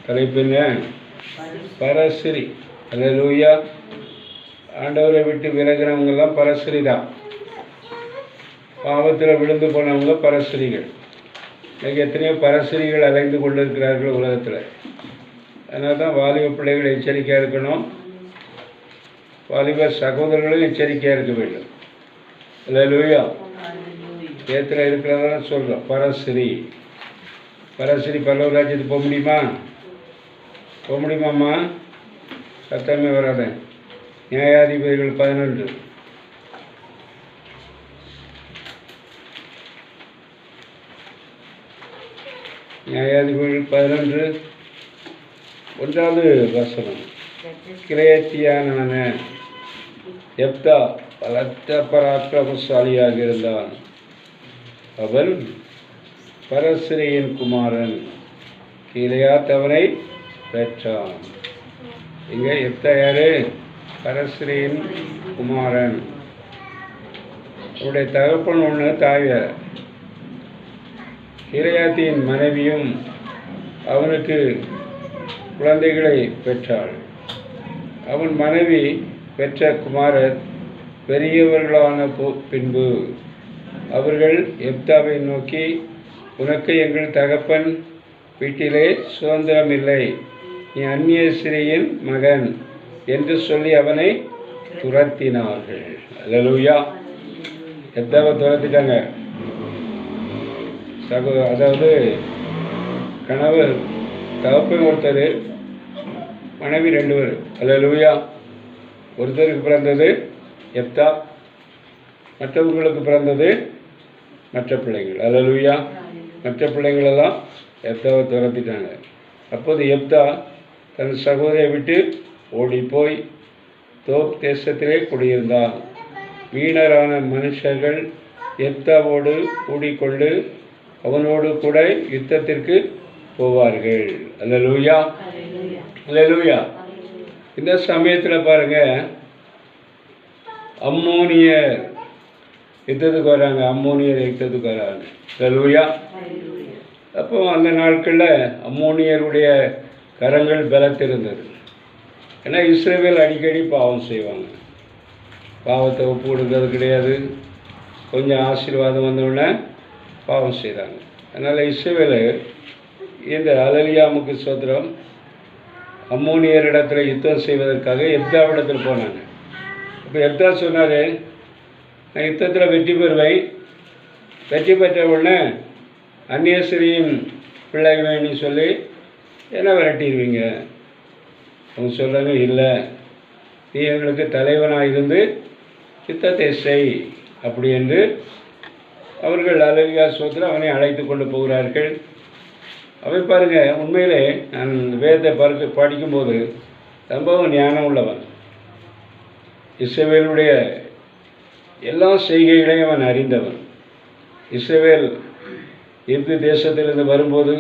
தலைப்பின பரஸ்ரீ. அல்லேலூயா. ஆண்டவரை விட்டு விலகிறவங்கெல்லாம் பரஸ்ரீ தான். பாவத்தில் விழுந்து போனவங்க பரஸ்ரீகள். இன்றைக்கி எத்தனையோ பரஸ்ரீகள் அலைந்து கொண்டு இருக்கிறார்கள் உலகத்தில். அதனால தான் வாலிப பிள்ளைகள் எச்சரிக்கையாக இருக்கணும். வாலிப சகோதரர்களும் எச்சரிக்கையாக இருக்க வேண்டும். அல்லேலூயா. ஏத்தில் இருக்கிறதான் சொல்கிறோம். பரஸ்ரீ பரலோக ராஜ்யத்துக்கு போக முடியுமா? போக முடியுமாம்மா? சத்தமே வராத. நியாயாதிபதிகள் 11. நியாயாதிபதிகள் 11 1வது வசனம். கிரேத்தியானான எப்தா பலத்த பராக்கிரமசாலியாக இருந்தான். அவன் பரஸ்ரீயின் குமாரன். கீலேயாத் அவனை பெற்றான். இங்கே எப்தா யாரு? பரஸ்ரீயின் குமாரன். அவருடைய தகப்பன் ஒன்று, தாய் வேற. கீலேயாத்தின் மனைவியும் அவனுக்கு குழந்தைகளை பெற்றாள். அவன் மனைவி பெற்ற குமாரர் பெரியவர்களான பின்பு அவர்கள் எப்தாவை நோக்கி, உனக்கு எங்கள் தகப்பன் வீட்டிலே சுதந்திரம் இல்லை, நீ அந்நிய ஸ்திரீயின் மகன் என்று சொல்லி அவனை துரத்தினார்கள். அல்லேலூயா. எப்தாவை துரத்திட்டாங்க. அதாவது கணவர் தகப்பன் ஒருத்தர், மனைவி 2 பேர். அல்லேலூயா. ஒருத்தருக்கு பிறந்தது எப்தா, மற்றவர்களுக்கு பிறந்தது மற்ற பிள்ளைகள். அல்லேலூயா. மற்ற பிள்ளைங்களெல்லாம் எப்தாவை துரத்திட்டாங்க. அப்போது எப்தா தன் சகோதரியை விட்டு ஓடிப்போய் தோப் தேசத்திலே குடியிருந்தான். வீணரான மனுஷர்கள் எப்தாவோடு கூடிக்கொண்டு அவனோடு கூட யுத்தத்திற்கு போவார்கள். அல்லேலூயா. அல்லேலூயா. இந்த சமயத்தில் பாருங்க, அம்மோனியர் யுத்தத்துக்கு வராங்க. அம்மோனியர் யுத்தத்துக்கு வராங்க. அல்லேலூயா. அப்போ அந்த நாட்களில் அம்மோனியருடைய கரங்கள் பலத்திருந்தது. ஏன்னா இஸ்ரவேல் அடிக்கடி பாவம் செய்வாங்க. பாவத்தை ஒப்பு கொடுக்கறது கிடையாது. கொஞ்சம் ஆசீர்வாதம் வந்தவுடனே பாவம் செய்கிறாங்க. அதனால் இஸ்ரவேல் இந்த அலலியாமுக்கு சோத்திரம் அம்மோனியரிடத்தில் யுத்தம் செய்வதற்காக எப்தாவிடத்தில் போனாங்க. இப்போ எப்தா சொன்னார், நான் யுத்தத்தில் வெற்றி பெறுவேன். வெற்றி பெற்ற உடனே அந்நியஸ்திரியின் பிள்ளைகளை சொல்லி என்ன விரட்டிடுவீங்க. அவங்க சொல்கிறாங்க, இல்லை, நீ எங்களுக்கு தலைவனாக இருந்து யுத்தத்தை செய் அப்படி என்று அவர்கள் அலலியா சோத்திரம் அவனை அழைத்து கொண்டு போகிறார்கள். அவை பாருங்கள், உண்மையிலே நான் வேதத்தை படிக்கும்போது ரொம்பவும் ஞானம் உள்ளவன். இஸ்ரவேலுடைய எல்லா செய்கைகளையும் அவன் அறிந்தவன். இஸ்ரவேல் எகிப்து தேசத்திலிருந்து வரும்போது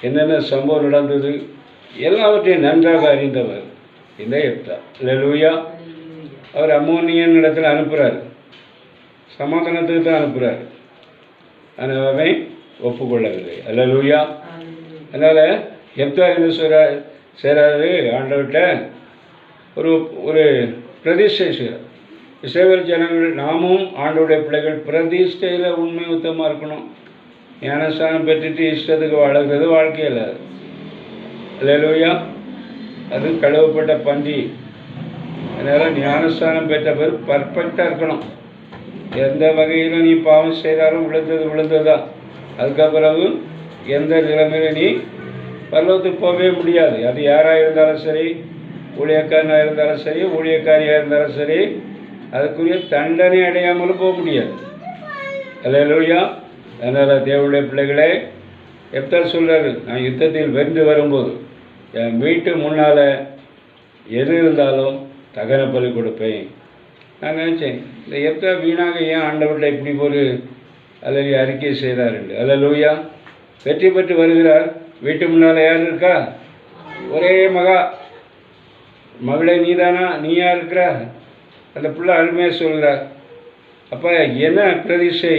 என்னென்ன சம்பவம் நடந்தது எல்லாவற்றையும் நன்றாக அறிந்தவர் இந்த எப்தா. அல்லேலூயா. அவர் அம்மோனியன் இடத்துல அனுப்புகிறார், சமாதானத்துக்கு தான் அனுப்புகிறார். ஆனால் அவன் ஒப்புக்கொள்ளவில்லை. அல்லேலூயா. அதனால் எப்தா என்ன செய்கிறாரு, ஆண்டவர்கிட்ட ஒரு பிரதிஷ்டை செய்கிறார். இஸ்ரவேல் ஜனங்கள், நாமும் ஆண்டவருடைய பிள்ளைகள் பிரதிஷ்டையில் உண்மை உத்தமாக இருக்கணும். ஞானஸ்தானம் பெற்றுட்டு இஷ்டத்துக்கு வாழறது வாழ்க்கையில். அல்லேலூயா. அது கழுவப்பட்ட பன்றி. அதனால் ஞானஸ்தானம் பெற்ற பேர் பர்ஃபெக்டாக இருக்கணும். எந்த வகையில் நீ பாவம் செய்தாலும் விழுந்ததுதான். அதுக்கப்புறம் எந்த நிலைமையில் நீ பரலோகத்துக்கு போகவே முடியாது. அது யாராக இருந்தாலும் சரி, ஊழியக்காரனாக இருந்தாலும் சரி, ஊழியக்காரியாக இருந்தாலும் சரி, அதுக்குரிய தண்டனை அடையாமலும் போக முடியாது. அல்லேலூயா. அதனால் தேவனுடைய பிள்ளைகளே, எப்தா சொல்கிறாரு, நான் யுத்தத்தில் வென்று வரும்போது என் வீட்டு முன்னால் எது இருந்தாலும் தகன பலி கொடுப்பேன். நான் நினச்சேன், இந்த எப்தா வீணாக ஏன் ஆண்டவர்கிட்ட இப்படி ஒரு அல்லது அறிக்கை செய்கிறார் என்று. அல்லேலூயா. வெற்றி பெற்று வருகிறார். வீட்டு முன்னால் யார் இருக்கா? ஒரே மகளே நீதானா, நீயா இருக்கிற? அந்த பிள்ளை அருமையாக சொல்கிறார். அப்போ என்ன பிரதிஷ்டை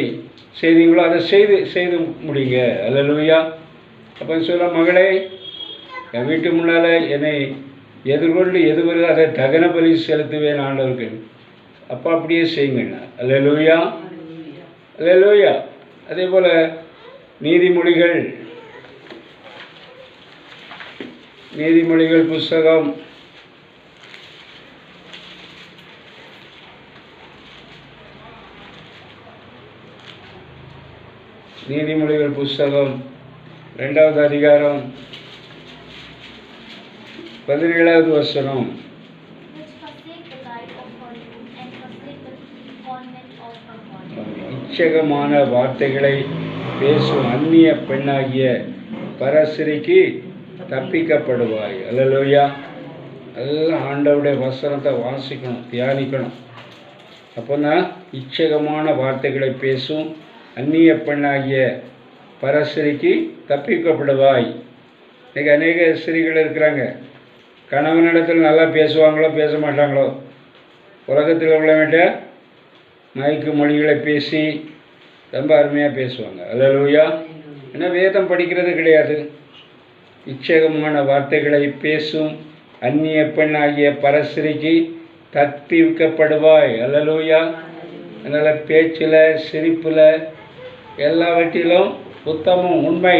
செய்தீங்களோ அதை செய்து முடிங்க. அல்லேலூயா. அப்போ சொல்ல, மகளே என் வீட்டு முன்னால் என்னை எதிர்கொண்டு எதுவரை அதை தகன பலி செலுத்துவேன் ஆண்டவருக்கு. அப்போ அப்படியே செய்யுங்கண்ணா. அல்லேலூயா, அல்லேலூயா. அதே போல் நீதிமொழிகள் புஸ்தகம் நீதிமொழிகள் புஸ்தகம் 2வது அதிகாரம் 17வது வசனம். இச்சகமான வார்த்தைகளை பேசும் அந்நிய பெண்ணாகிய பரஸ்திரிக்கு தப்பிக்கப்படுவாய். அல்லேலூயா. எல்லாம் ஆண்டவருடைய வசனத்தை வாசிக்கணும், தியானிக்கணும். அப்போனா இச்சகமான வார்த்தைகளை பேசும் அந்நிய பெண்ணாகிய பரஸ்திரிக்கு தப்பிக்கப்படுவாய். இன்றைக்கி அநேக ஸ்திரீகள் இருக்கிறாங்க, கணவனிடத்தில் நல்லா பேசுவாங்களோ பேச மாட்டாங்களோ, உலகத்தில் உள்ள வேண்டிய மயக்கு மொழிகளை பேசி ரொம்ப அருமையாக பேசுவாங்க. அல்லேலூயா. ஏன்னா வேதம் படிக்கிறது கிடையாது. இச்சகமான வார்த்தைகளை பேசும் அந்நிய பெண் ஆகிய பரஸ்திரிக்கு தப்பிக்கப்படுவாய். அல்லேலூயா. அதனால் பேச்சில், சிரிப்பில், எல்லாவற்றிலும் உத்தமம், உண்மை.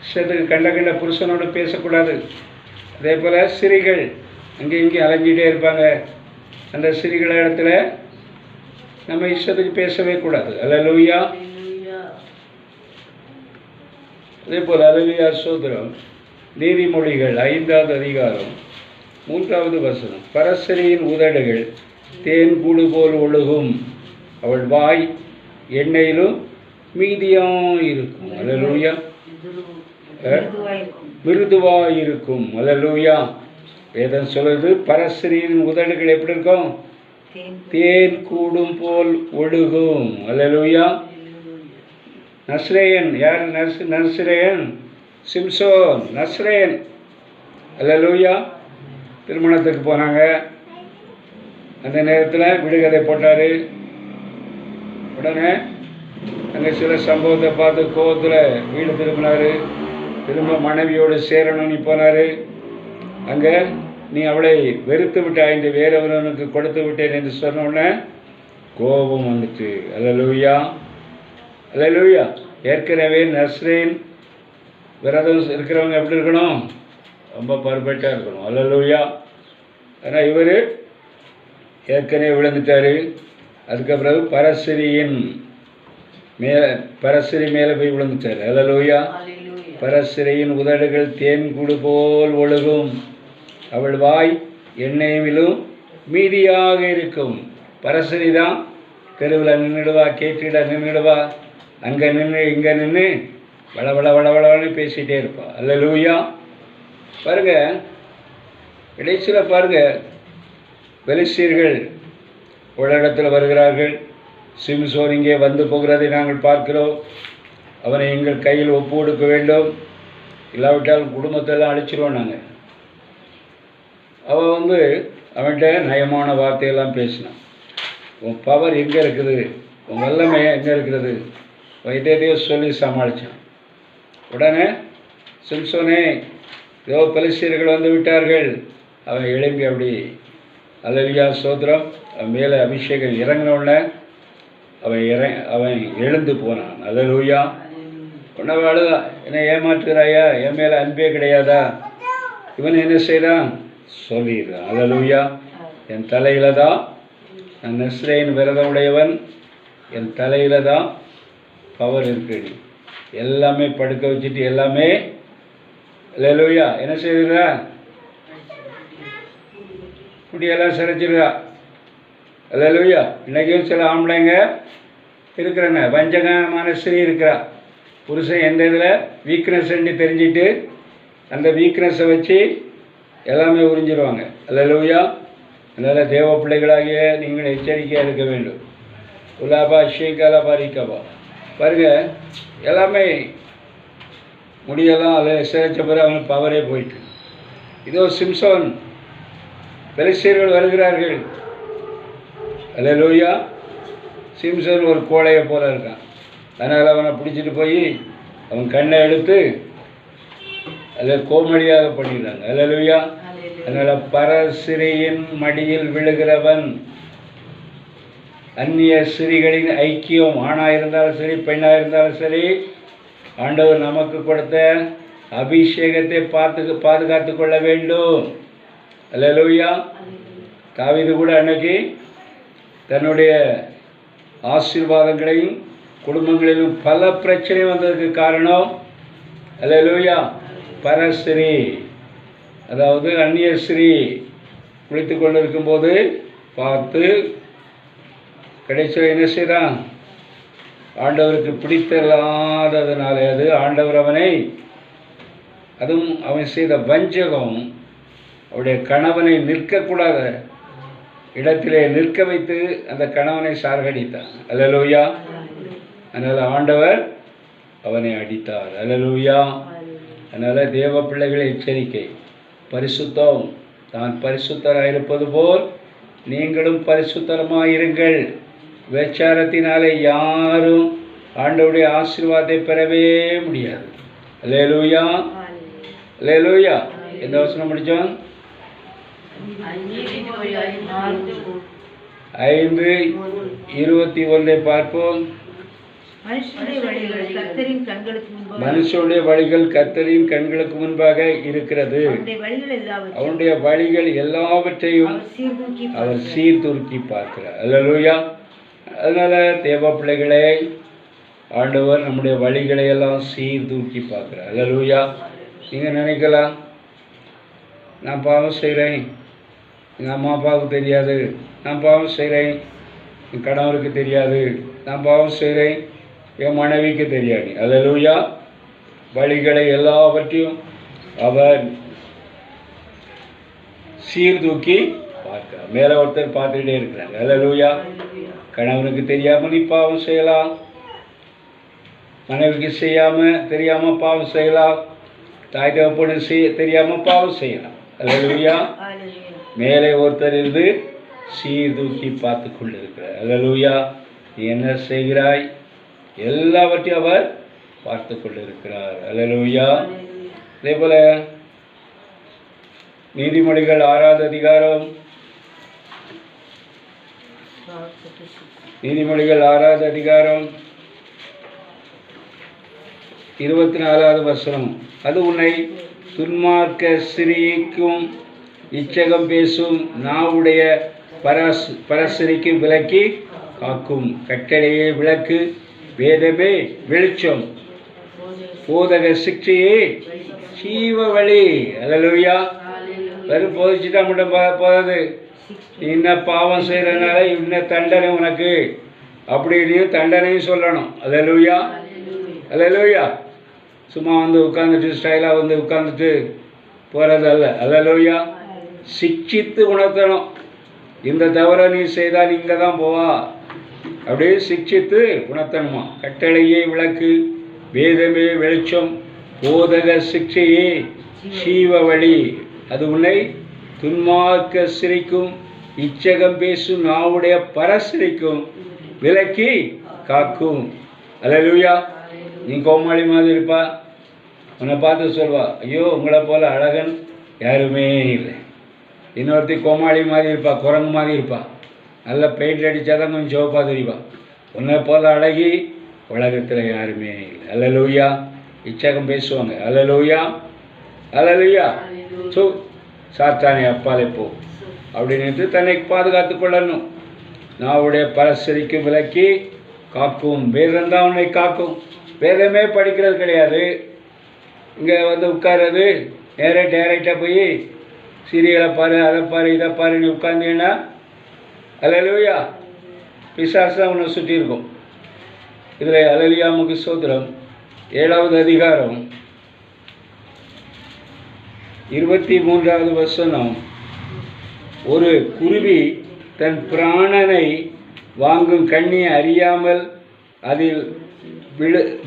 இஷ்டத்துக்கு கண்ட புருஷனோடு பேசக்கூடாது. அதே போல் ஸ்திரீகள் அங்கே இங்கேயும் அலைஞ்சிட்டே இருப்பாங்க. அந்த ஸ்திரீகள் இடத்துல நம்ம இஷ்டத்துக்கு பேசவே கூடாது. அல்லேலூயா. அதே போல் அல்லேலூயா, சோதரம். நீதிமொழிகள் 5வது அதிகாரம் 3வது வசனம். பரஸ்திரியின் உதடுகள் தேன் கூடு போல் ஒழுகும், அவள் வாய் எண்ணெயிலும் மீதியாக இருக்கும். அல்லேலூயா. மிருதுவாய் இருக்கும். அல்லேலூயா. வேதம் சொல்லுது பரஸ்திரியின் உதடுகள் எப்படி இருக்கும்? தேன் கூடும் போல் ஒழுகும். அல்லேலூயா. நஸ்ரேயன் யார்? நஸ்ரேயன் சிம்சோன், நஸ்ரேயன். அல்லேலூயா. திருமணத்துக்கு போனாங்க. அந்த நேரத்தில் விடுகதை போட்டார். உடனே அங்கே சில சம்பவத்தை பார்த்து கோவத்தில் வீடு திரும்பினார். திரும்ப மனைவியோடு சேரணும்னு போனார். அங்கே நீ அவளை வெறுத்து விட்டாய், இந்த வேறவனுக்கு கொடுத்து விட்டேன் என்று சொன்னோடனே கோபம் வந்துச்சு. அல்லேலூயா, அல்லேலூயா. ஏற்கனவே நஸ்ரேன் விரதம் இருக்கிறவங்க எப்படி இருக்கணும்? ரொம்ப பர்ஃபெக்டாக இருக்கணும். அல்லேலூயா. ஆனால் இவர் ஏற்கனவே விழுந்துட்டார். அதுக்கு பிறகு பரஸ்திரி மேலே போய் விழுந்துட்டார். அல்லேலூயா. பரஸ்திரியின் உதடுகள் தேன் கூடு போல் ஒழுகும், அவள் வாய் எண்ணெயிலும் மீதியாக இருக்கும். பரஸ்திரி தான் தெருவில் நின்றுடுவா, கேட்டிட நின்றுடுவா, அங்கே நின்று இங்கே நின்று வளவளன்னு பேசிகிட்டே இருப்பாள். அல்லேலூயா. பாருங்கள், கடைசியில் பாருங்கள், பெலிஸ்தீர்கள் ஒரு இடத்துல வருகிறார்கள். சிம்சோன் இங்கே வந்து போகிறதை நாங்கள் பார்க்கிறோம். அவனை எங்கள் கையில் ஒப்பு கொடுக்க வேண்டும், இல்லாவிட்டால் குடும்பத்தெல்லாம் அழிச்சிருவோம் நாங்கள். அவன் அவன்கிட்ட நயமான வார்த்தையெல்லாம் பேசினான். உன் பவர் எங்கே இருக்குது, உன் வல்லமை எங்கே இருக்கிறது, எதையோ சொல்லி சமாளித்தான். உடனே சிம்சோனே, ஏதோ பெலிஸ்தீர்கள் வந்து விட்டார்கள். அவன் எழும்பி அப்படி அல்லேலூயா சோத்திரம், அவன் மேலே அபிஷேகம் இறங்கினோடனே அவன் எழுந்து போனான். அல்லேலூயா. உடனே அழுதா, என்னை ஏமாற்றுகிறாயா, என் மேலே அன்பே கிடையாதா? இவன் என்ன செய்கிறான்? சொல்லிடுறான். அல்லேலூயா. என் தலையில் தான், நான் நஸ்ரேன் விரதம் உடையவன், என் தலையில் தான் பவர் இருக்குது. எல்லாமே படுக்க வச்சுட்டு எல்லாமே அல்லேலூயா என்ன செய்கிறா? குடியெல்லாம் சிறைச்சிடுறா. அல்லேலூயா. இன்றைக்கும் சில ஆம்பளைங்க இருக்கிறாங்க, வஞ்சகமான ஸ்திரீ இருக்கிறா. புருஷன் எந்த இதில் வீக்னஸ்ன்னு தெரிஞ்சுட்டு அந்த வீக்னஸை வச்சு எல்லாமே உறிஞ்சிடுவாங்க. அல்லேலூயா. அதனால் தேவ பிள்ளைகளாகிய நீங்கள் எச்சரிக்கையாக இருக்க வேண்டும். உலாபா ஷேகாலா பாரிக்காபா பாருங்க, எல்லாமே முடியெல்லாம் அதில் சிறைச்ச பிறகு அவனுக்கு பவரே போயிட்டு. இதோ சிம்சோன், பெலிஸ்தீர்கள் வருகிறார்கள். அல்லேலூயா. சிம்சோன் ஒரு கோழையை போல இருக்கான். அதனால் அவனை பிடிச்சிட்டு போய் அவன் கண்ணை எடுத்து அதில் கோமடியாக பண்ணிடுறாங்க. அல்லேலூயா. அதனால் பரஸ்திரீயின் மடியில் விழுகிறவன் அந்நிய ஸ்திரீகளின் ஐக்கியம், ஆணாக இருந்தாலும் சரி பெண்ணாக இருந்தாலும் சரி, ஆண்டவர் நமக்கு கொடுத்த அபிஷேகத்தை பாதுகாத்து கொள்ள வேண்டும். அல்லேலூயா. தாவீது கூட அன்னைக்கு தன்னுடைய ஆசீர்வாதங்களையும் குடும்பங்களிலும் பல பிரச்சனை வந்ததுக்கு காரணம் அல்லேலூயா பரஸ்திரீ, அதாவது அந்நிய ஸ்திரீ குளித்து கொண்டு இருக்கும்போது பார்த்து கடைசியில் என்ன செய்தான்? ஆண்டவருக்கு பிடித்தல்லாததுனாலே அது ஆண்டவர் அவனை, அதுவும் அவன் செய்த வஞ்சகம் அவருடைய கணவனை நிற்கக்கூடாத இடத்திலே நிற்க வைத்து அந்த கணவனை சார்கடித்தான். அல்லேலூயா. அதனால் ஆண்டவர் அவனை அடித்தார். அல்லேலூயா. அதனால் தேவ பிள்ளைகளை எச்சரிக்கை, பரிசுத்தம், தான் பரிசுத்தராக இருப்பது போல் நீங்களும் பரிசுத்தரமாயிருங்கள். விபச்சாரத்தினாலே யாரும் ஆண்டவருடைய ஆசீர்வாதத்தை பெறவே முடியாது. அல்லேலூயா. அல்லேலூயா. எந்த வசனம் முடித்தோம்? 5:21 பார்ப்போம். மனுஷனுடைய வழிகள் கர்த்தரின் கண்களுக்கு முன்பாக இருக்கிறது, அவனுடைய வழிகள் எல்லாவற்றையும் அவர் சீர்தூக்கி பார்க்கிறார். அல்லேலூயா. அதனால தேவ பிள்ளைகளே, ஆண்டவர் நம்முடைய வழிகளை எல்லாம் சீர்தூக்கி பார்க்கிறார். அல்லேலூயா. நீங்கள் நினைக்கலாம், நான் பாவம் செய்கிறேன், எங்கள் அம்மா அப்பாவுக்கு தெரியாது, நான் பாவம் செய்கிறேன், என் கணவருக்கு தெரியாது, நான் பாவம் செய்கிறேன், என் மனைவிக்கு தெரியாது. அல்லேலூயா. வழிகளை எல்லாவற்றையும் அவர் சீர்தூக்கி பார்க்கிறார். மேலே ஒருத்தர் பார்த்துக்கிட்டே இருக்கிறாங்க. அல்லேலூயா. கணவனுக்கு தெரியாமல் நீ பாவம் செய்யலாம், மனைவிக்கு தெரியாமல் பாவம் செய்யலாம், தாய் தகப்பனு தெரியாமல் பாவம் செய்யலாம். அல்லேலூயா. மேலே ஒருத்தர் இருந்து சீர்தூக்கி பார்த்து கொண்டு இருக்கிறார். அல்லேலூயா. நீ என்ன செய்கிறாய் எல்லாவற்றையும் அவர் பார்த்து கொண்டு இருக்கிறார். அல்லேலூயா. அதே போல நீதிமொழிகள் 6வது அதிகாரம், நீதிமொழிகள் 6வது அதிகாரம் 24வது வசனம். அது உன்னை துன்மார்க்க ஸ்திரீக்கும் இச்சகம் பேசும் நாவுடைய பரஸ்திரிக்கும் விலக்கி காக்கும். கட்டளையே விளக்கு, வேதமே வெளிச்சம், போதக சிக்ஷையே ஜீவ வழி. அல்லேலூயா. வெறும் போதிச்சுட்டா மட்டும் போதாது, இன்னும் பாவம் செய்கிறதுனால இன்னும் தண்டனை உனக்கு அப்படின்னு தண்டனையும் சொல்லணும். அல்லேலூயா. அல்லேலூயா. சும்மா வந்து உட்காந்துட்டு ஸ்டைலாக வந்து உட்காந்துட்டு போகிறது அல்ல. அல்லேலூயா. சிக்ஷித்து உணர்த்தணும். இந்த தவிர நீ செய்தால் இங்கே தான் போவா, அப்படியே சிக்ஷித்து உணர்த்தணுமா. கட்டளையே விளக்கு, வேதமே வெளிச்சம், போதக சிக்ஷையே ஜீவ வழி. அது உன்னை துன்மார்க்க சிரிக்கும் இச்சகம் பேசும் நாவுடைய பரஸ்திரிக்கும் விலக்கி காக்கும். அல்லேலூயா. நீ கோமாளி மாதிரி இருப்பா, உன்னை பார்த்து சொல்வா, ஐயோ உங்களை போல் அழகன் யாருமே இல்லை. இன்னொருத்தி கோமாளி மாதிரி இருப்பா, குரங்கு மாதிரி இருப்பா, நல்லா பெயிண்ட் அடித்தா தான் கொஞ்சம் சிவப்பாக தெரிவா. உன்னை போல் அழகி உலகத்தில் யாருமே இல்லை. அல்லேலூயா. இச்சகம் பேசுவாங்க. அல்லேலூயா. அல்லேலூயா. ஸோ சாத்தானே அப்பாலே போ அப்படின்னு தன்னை பாதுகாத்து கொள்ளணும். நாவுடைய பரஸ்திரிக்கு விலக்கி காக்கும். வேதம் தான் உன்னை காக்கும். வேதமே படிக்கிறது கிடையாது, இங்கே வந்து உட்கார்றது, டேரெக்டாக போய் சீரியலை பாரு, அதை பாரு, இதை பாரு, நீ உட்காந்தீங்கன்னா அல்லேலூயா பிசாசு தான் உன்னை சுற்றி இருக்கும். இதில் அல்லேலூயாவுக்கு ஸ்தோத்திரம். 7வது அதிகாரம் 23வது வசனம். ஒரு குருவி தன் பிராணனை வாங்கும் கண்ணியை அறியாமல் அதில்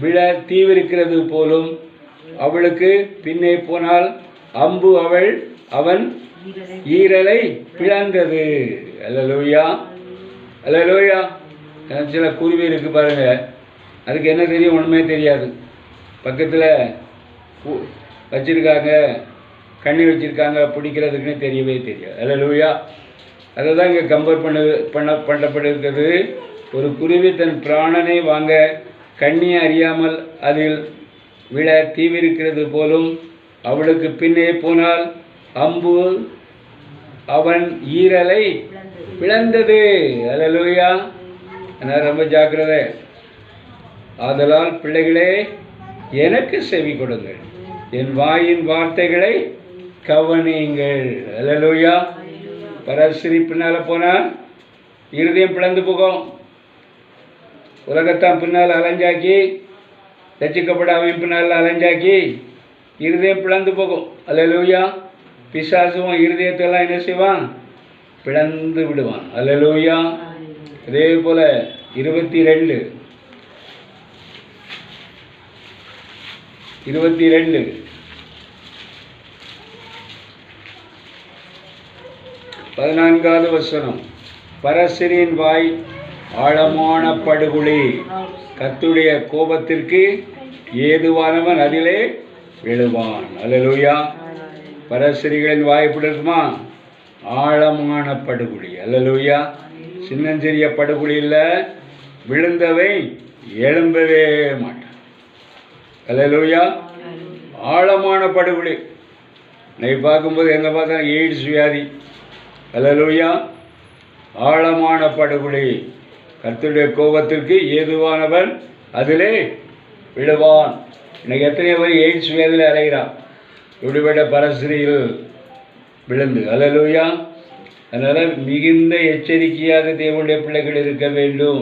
விழ தீவிரிக்கிறது போலும் அவளுக்கு பின்னே போனால் அம்பு அவன் ஈரலை பிளந்தது. அல்லேலூயா. அல்லேலூயா. சில குருவி இருக்குது பாருங்கள், அதுக்கு என்ன தெரியும்? ஒன்றுமே தெரியாது. பக்கத்தில் வச்சுருக்காங்க, கண்ணி வச்சுருக்காங்க பிடிக்கிறதுக்குன்னு தெரியவே தெரியாது. அல்லேலூயா. அதை தான் இங்கே கம்பேர் பண்ணப்பட்டிருக்கிறது. ஒரு குருவி தன் பிராணனை வாங்க கண்ணியை அறியாமல் அதில் விழ தீவிரிக்கிறது போலும் அவளுக்கு பின்னே போனால் அம்பு அவன் ஈரலை பிளந்தது. அல்லேலூயா. அதனால் ரொம்ப ஜாக்கிரதை. ஆதலால் பிள்ளைகளே, எனக்கு செவி கொடுங்கள், என் வாயின் வார்த்தைகளை கவனியுங்கள். அல்லேலூயா. பரஸ்திரி பின்னால் போனால் இருதயம் பிளந்து போகும். உலகத்தான் பின்னால் அலைஞ்சாக்கி, ரட்சிக்கப்பட அவன் பின்னால் அலைஞ்சாக்கி இருதயம் பிளந்து போகும். அல்லேலூயா. பிசாசும் இருதயத்தெல்லாம் என்ன செய்வான்? பிளந்து விடுவான். அல்லேலூயா. அதே போல் 22 14வது வசனம். பரஸ்திரியின் வாய் ஆழமான படுகுழி, கர்த்தருடைய கோபத்திற்கு ஏதுவானவன் அதிலே விழுவான். அல்லேலூயா. பரஸ்திரிகளின் வாய் எப்படி இருக்குமா? ஆழமான படுகுழி. அல்லேலூயா. சின்னஞ்சிறிய படுகுழி இல்லை, விழுந்தவை எழும்பவே மாட்டான். அல்லேலூயா. ஆழமான படுகுழி. இன்னைக்கு பார்க்கும்போது எங்கே பார்த்தா எய்ட்ஸ் வியாதி. அல்லேலூயா. ஆழமான படுகுழி, கர்த்தருடைய கோபத்திற்கு ஏதுவானவன் அதிலே விழுவான். இன்னைக்கு எத்தனை பேர் எய்ட்ஸ் வியாதியில் அலைகிறான்? இப்படிப்பட்ட பரஸ்திரியில் விழுந்து. அல்லேலூயா. அதனால் மிகுந்த எச்சரிக்கையாக தேவனுடைய பிள்ளைகள் இருக்க வேண்டும்.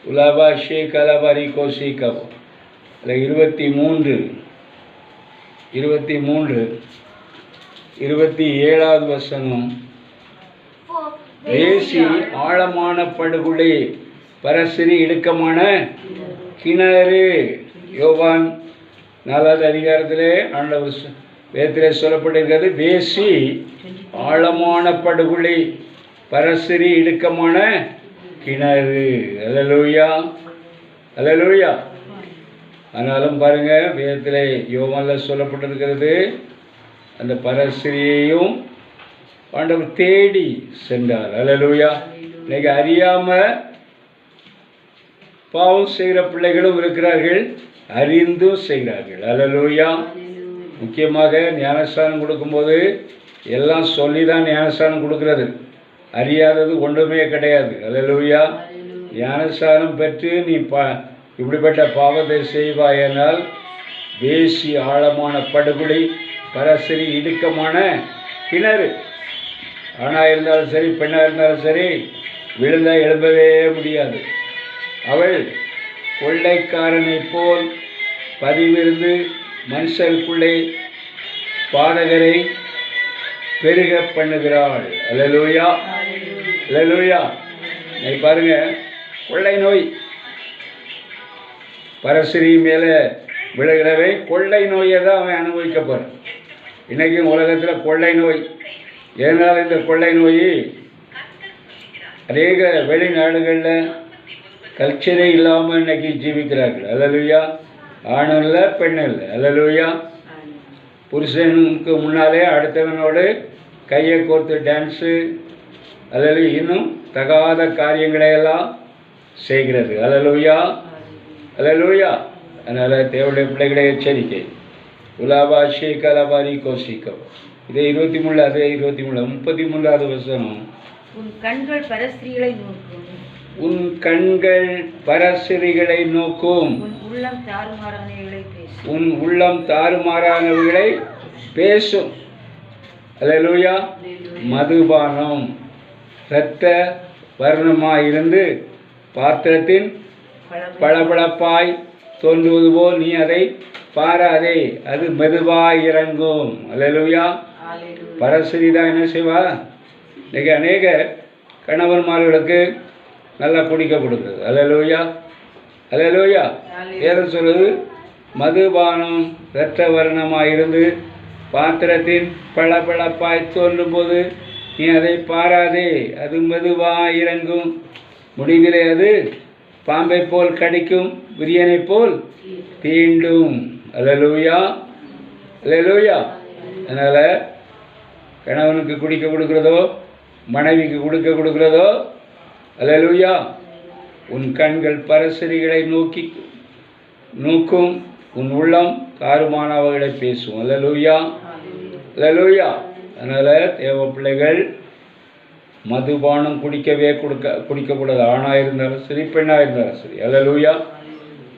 உலாபா ஷே கலபாரி கோசிக்கவோ. அதில் 27வது வசனம். வேசி ஆழமான படுகுழி, பரஸ்திரி இடுக்கமான கிணறு. யோவான் 4வது அதிகாரத்திலே ஆண்டவர் வேதத்திலே சொல்லப்பட்டிருக்கிறது. வேசி ஆழமான படுகுழி, பரஸ்திரி இடுக்கமான கிணறு. அல்லேலூயா. அல்லேலூயா. ஆனாலும் பாருங்கள், வேதத்திலே யோவானில் சொல்லப்பட்டிருக்கிறது, அந்த பரஸ்திரியையும் ஆண்டவர் தேடி சென்றார். அல்லேலூயா. இன்னைக்கு அறியாமல் பாவம் செய்கிற பிள்ளைகளும் இருக்கிறார்கள், அறிந்தும் செய்கிறார்கள். அல்லேலூயா. முக்கியமாக ஞானஸ்தானம் கொடுக்கும்போது எல்லாம் சொல்லி தான் ஞானஸ்தானம் கொடுக்கறது, அறியாதது ஒன்றுமே கிடையாது. அல்லேலூயா. ஞானஸ்தானம் பெற்று நீ இப்படிப்பட்ட பாவத்தை செய்வாயனால் வேசி ஆழமான படுகுழி, பரஸ்திரி இடுக்கமான கிணறு. ஆணாக இருந்தாலும் சரி, பெண்ணாக இருந்தாலும் சரி, விழுந்தால் எழும்பவே முடியாது. அவள் கொள்ளைக்காரனை போல் பதிவிருந்து மனுஷருக்குள்ளே பாதகரை பெருக பண்ணுகிறாள். அல்லேலூயா. அல்லேலூயா. நீ பாருங்க, கொள்ளை நோய் பரஸ்திரி மேலே விழுகிறவை கொள்ளை நோயை தான் அவன் அனுபவிக்க போகிறான். இன்றைக்கும் உலகத்தில் கொள்ளை நோய். ஏனால் இந்த கொள்ளை நோய் அநேக வெளிநாடுகளில் கல்ச்சரே இல்லாமல் இன்றைக்கி ஜீவிக்கிறார்கள். அல்லேலூயா. ஆணும் இல்லை, பெண்ணும் இல்லை. அல்லேலூயா. புருஷனுக்கு முன்னாலே அடுத்தவனோடு கையை கோர்த்து டான்ஸு, அல்லது இன்னும் தகாத காரியங்களையெல்லாம் செய்கிறது. அல்லேலூயா. அல்லேலூயா. அதனால் தேவனுடைய பிள்ளைகளை எச்சரிக்கை. உலாபாஷி கலபாரி கோசிக்கோ. இதே 23 அதே 23 33வது வசனம். உன் கண்கள் பரஸ்திரிகளை நோக்கும், உன் கண்கள் பரஸ்திரிகளை நோக்கும், உன் உள்ளம் தாறுமாறானவைகளை பேசும், உன் உள்ளம் தாறுமாறானவைகளை பேசும். அல்லேலூயா. மதுபானம் இரத்த வர்ணமாயிருந்து பாத்திரத்தின் பளபளப்பாய் தோன்றுவது போல் நீ அதை பாராதே, அது மெதுவாய் இறங்கும். அல்லேலூயா. பரஸ்திரி தான் என்ன செய்வா? இன்றைக்கி அநேக கணவன்மார்களுக்கு நல்லா குடிக்க கொடுக்குறது. அல்லேலூயா. அல்லேலூயா. வேதம் சொல்லுது, மதுபானம் இரத்த வர்ணமாயிருந்து பாத்திரத்தின் பளபளப்பாய் தோன்றும் போது நீ அதை பாராதே, அது மெதுவாய் இறங்கும், முடிவிலே அது பாம்பை போல் கடிக்கும், விரியனை போல் தீண்டும். அல்லேலூயா. அல்லேலூயா. அதனால் கணவனுக்கு குடிக்க கொடுக்குறதோ மனைவிக்கு கொடுக்குறதோ அல்லேலூயா. உன் கண்கள் பரஸ்திரிகளை நோக்கும், உன் உள்ளம் தாறுமானவைகளை பேசும். அல்லேலூயா, அல்லேலூயா. அதனால் தேவ பிள்ளைகள் மதுபானம் குடிக்கக்கூடாது. ஆணாக இருந்தாலும் சரி, பெண்ணாக இருந்தாலும் சரி. அல்லேலூயா,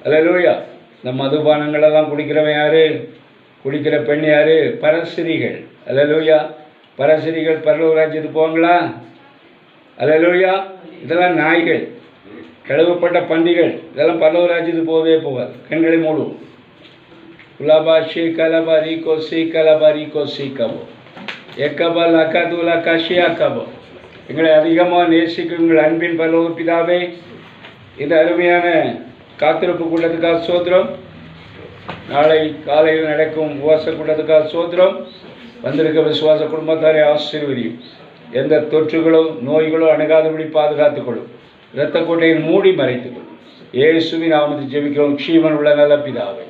அல்லேலூயா. இந்த மதுபானங்களெல்லாம் குடிக்கிறவன் யாரு? குடிக்கிற பெண் யாரு? பரஸ்திரிகள். அல்லேலூயா. பரஸ்திரிகள் பரலோக ராஜ்யத்துக்கு போவாங்களா? அல்லேலூயா. இதெல்லாம் நாய்கள், கழுவப்பட்ட பன்றிகள், இதெல்லாம் பரலோக ராஜ்யத்துக்கு போகவே போகாது. கண்களை மூடும். குலாபா ஷீ கலபா ரீகோ சி கலபா ரீகோ சி கபோ எக்கபா லக்கா தூலா காஷியா கபோ. எங்களை அதிகமாக நேசிக்கும் எங்கள் அன்பின் பரலோக பிதாவே, இந்த அருமையான காத்திருப்பு கூட்டத்துக்காக சோத்திரம். நாளை காலையில் நடக்கும் உபவாச கூட்டத்துக்காக சோத்திரம். வந்திருக்க விசுவாச குடும்பத்தாரை ஆசீர்வதியும். எந்த தொற்றுகளோ நோய்களோ அணுகாதபடி பாதுகாத்துக்கொள்ளும். இரத்த கோட்டையில் மூடி மறைத்துக்கொள்ளும். இயேசுவின் நாமத்தில் ஜெபிக்கிறோம் ஜீவன் உள்ள நல்ல பிதாவே.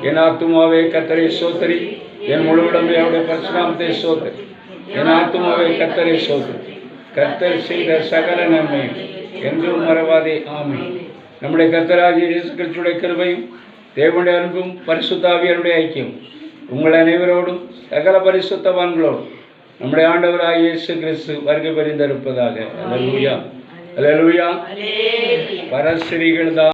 என் ஆத்துமாவே கர்த்தரை சோத்தரி, என் முழுவதுமே அவருடைய பரிசுநாமத்தை சோத்தரி. என் ஆத்துமாவே கர்த்தரை சோத்தரி. கர்த்தர் செய்த சகல நன்மையும் என்றும் மறவாதே. ஆமென். நம்முடைய கர்த்தராகிய இயேசு கிறிஸ்துவின் கிருபையும் தேவனுடைய அன்பும் பரிசுத்த ஆவியாருடைய ஐக்கியம் உங்கள் அனைவரோடும் சகல பரிசுத்தவான்களோடும் நம்முடைய ஆண்டவராகிய இயேசு கிறிஸ்து வருகை புரிந்திருப்பதாக. அல்லேலூயா, அல்லேலூயா. பரஸ்திரிகள் தான்